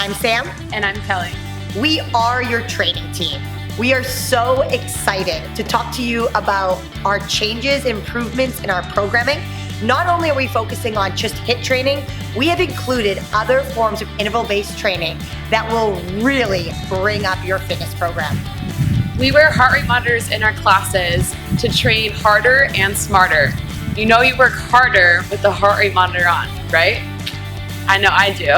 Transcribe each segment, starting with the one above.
I'm Sam. And I'm Kelly. We are your training team. We are so excited to talk to you about our changes, improvements in our programming. Not only are we focusing on just HIIT training, we have included other forms of interval-based training that will really bring up your fitness program. We wear heart rate monitors in our classes to train harder and smarter. You know you work harder with the heart rate monitor on, right? I know I do.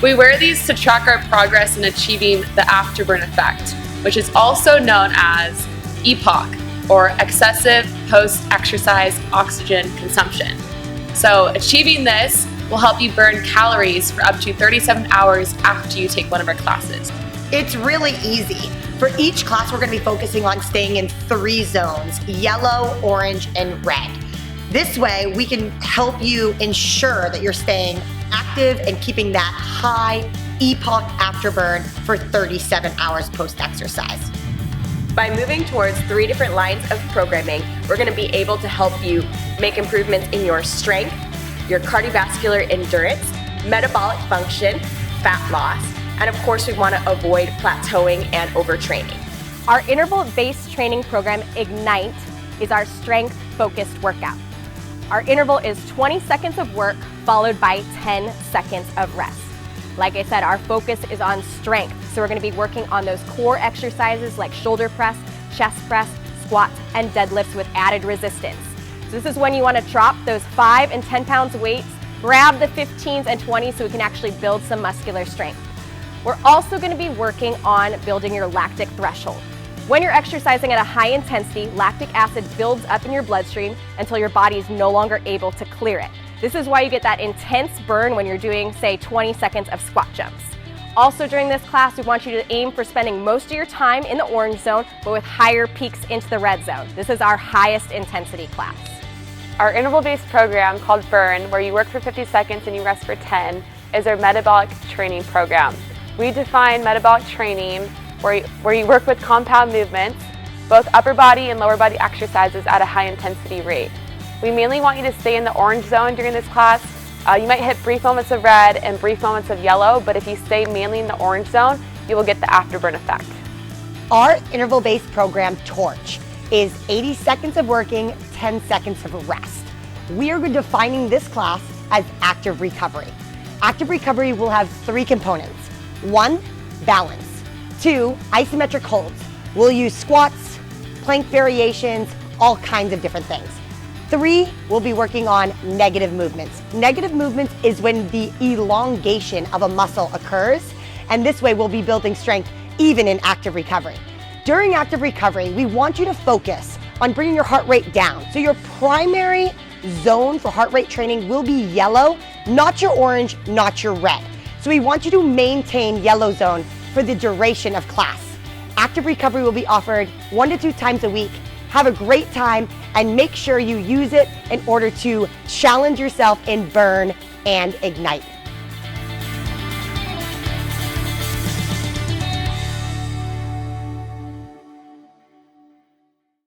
We wear these to track our progress in achieving the afterburn effect, which is also known as EPOC, or excessive post-exercise oxygen consumption. So achieving this will help you burn calories for up to 37 hours after you take one of our classes. It's really easy. For each class, we're going to be focusing on staying in 3 zones: yellow, orange, and red. This way, we can help you ensure that you're staying active and keeping that high EPOC afterburn for 37 hours post-exercise. By moving towards 3 different lines of programming, we're going to be able to help you make improvements in your strength, your cardiovascular endurance, metabolic function, fat loss, and of course we want to avoid plateauing and overtraining. Our interval-based training program, Ignite, is our strength-focused workout. Our interval is 20 seconds of work followed by 10 seconds of rest. Like I said, our focus is on strength, so we're going to be working on those core exercises like shoulder press, chest press, squats, and deadlifts with added resistance. So this is when you want to drop those 5 and 10 pounds weights, grab the 15s and 20s so we can actually build some muscular strength. We're also going to be working on building your lactic threshold. When you're exercising at a high intensity, lactic acid builds up in your bloodstream until your body is no longer able to clear it. This is why you get that intense burn when you're doing, say, 20 seconds of squat jumps. Also during this class, we want you to aim for spending most of your time in the orange zone, but with higher peaks into the red zone. This is our highest intensity class. Our interval-based program called Burn, where you work for 50 seconds and you rest for 10, is our metabolic training program. We define metabolic training where you work with compound movements, both upper body and lower body exercises at a high intensity rate. We mainly want you to stay in the orange zone during this class. You might hit brief moments of red and brief moments of yellow, but if you stay mainly in the orange zone, you will get the afterburn effect. Our interval-based program, Torch, is 80 seconds of working, 10 seconds of rest. We are defining this class as active recovery. Active recovery will have 3 components. 1, balance. 2, isometric holds. We'll use squats, plank variations, all kinds of different things. 3, we'll be working on negative movements. Negative movements is when the elongation of a muscle occurs, and this way we'll be building strength even in active recovery. During active recovery, we want you to focus on bringing your heart rate down. So your primary zone for heart rate training will be yellow, not your orange, not your red. So we want you to maintain yellow zone for the duration of class. Active recovery will be offered 1 to 2 times a week. Have a great time and make sure you use it in order to challenge yourself in Burn and Ignite.